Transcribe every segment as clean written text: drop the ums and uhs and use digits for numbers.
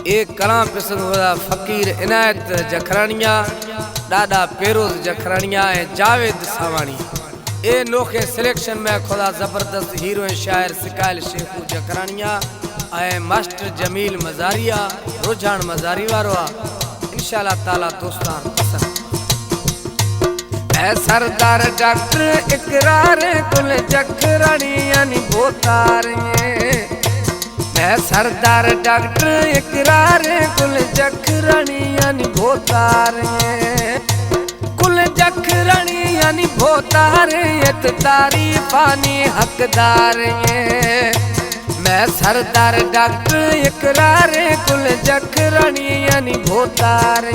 एक कला पसंद हुआ फ़कीर इनायत जखरानिया, डाडा पेरोज जखरानिया ए जावेद सावानी। ए नोखे सिलेक्शन में खुदा जबरदस्त हीरो शायर सिकायल शेखू जखरानिया ए मास्टर जमील मजारिया रुझान मजारी वारो इंशाल्लाह ताला दोस्तान पसंद। ए सरदार डॉक्टर इकरार कुल जखरानी यानी बोतार मैं सरदार डॉक्टर इकरार कुल जखरानी यानी भोतार कुल जखरानी यानी भोतार यत तारीफानी हकदार मैं सरदार डॉक्टर इकरार कुल जखरानी यानी भोतार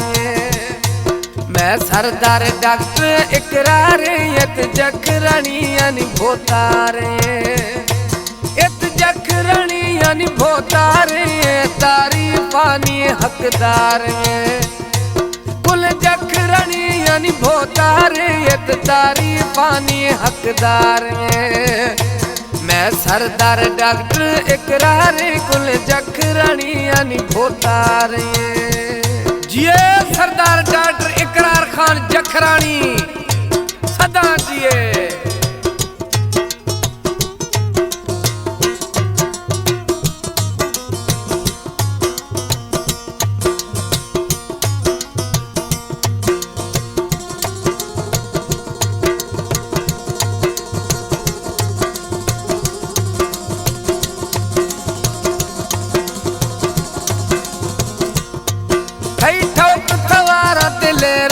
मैं सरदार डॉक्टर इकरार यत जखरानी यानी भोतार जखरानी यानी भोतार तारीफानी हकदार कुल जखरानी यानी भोतार तारीफानी हकदार मैं सरदार डॉक्टर इकरार कुल जखरानी यानी भोतार जिए सरदार डॉक्टर इकरार खान जखरानी सदा जिए।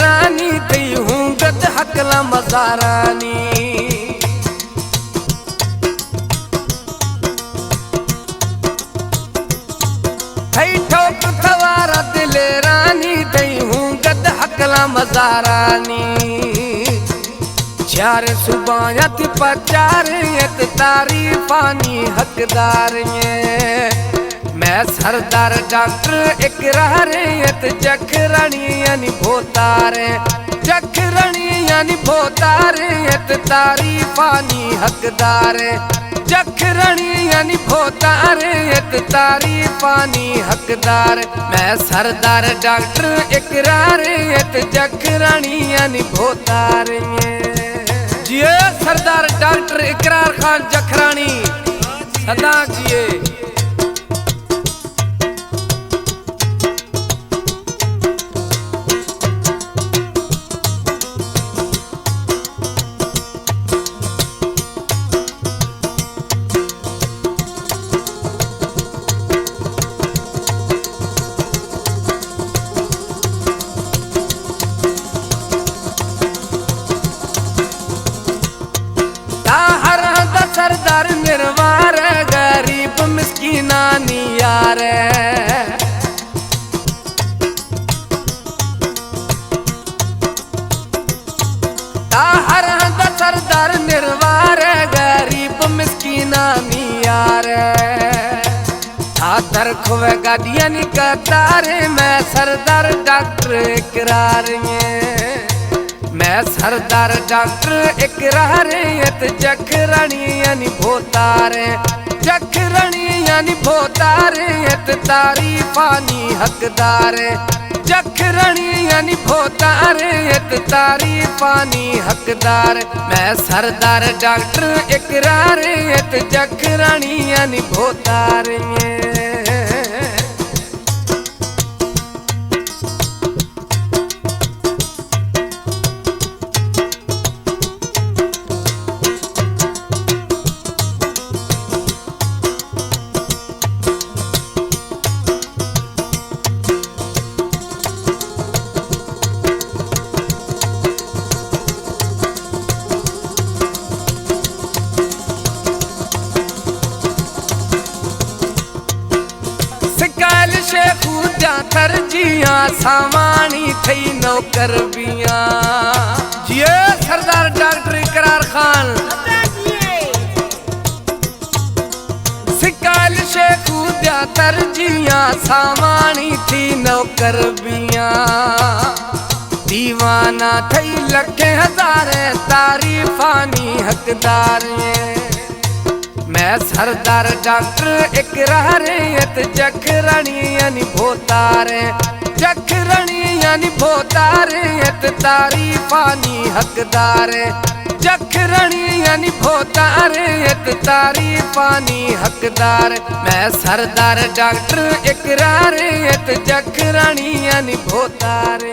रानी तई हूँ गद हकला मजारानी ठोक थवारा दिल रानी तई हूँ गद हकला मजारानी चार सुबह थी पचार यत तारीफानी हकदार मैं सरदार डॉक्टर इकरार यत जखरानी यानी भोतार जखरानी यानी भोतार यत तारीफानी हकदार जखरानी यानी भोतार यत तारीफानी हकदार मैं सरदार डॉक्टर इकरार यत जखरानी यानी भोतार जिए सरदार डॉक्टर इकरार खान जखरानी सदा जिए। सरदार निर्वार गरीब मिस्कीनानी यार ताहर सरदार निर्वार गरीब मिस्कीनानी यार आदर खुवे गाड़ियां कतार मैं सरदार डॉक्टर इकरार मैं सरदार डॉक्टर इकरार यत जखरानी यानी भोतार जखरानी यानी भोतार यत तारीफानी हकदार जखरानी यानी भोतार यत तारीफानी हकदार मैं सरदार डॉक्टर इकरार यत जखरानी यानी भोतार शेखू जाकर जिया सामानी थई नौकर बिया जिए सरदार डॉक्टर इकरार खान सिकाल शेखू जाकर जिया सामानी थी नौकर बिया दीवाना थई लखे हजारे तारीफानी हकदार मैं सरदार डॉक्टर इकरार इत जखरणी यानी भोतार जखरणी यानी भोतार इत तारीफानी हकदार जखरणी यानी भोतार इत तारीफानी हकदार मैं सरदार डॉक्टर इकरार इत जखरणी यानी भोतार।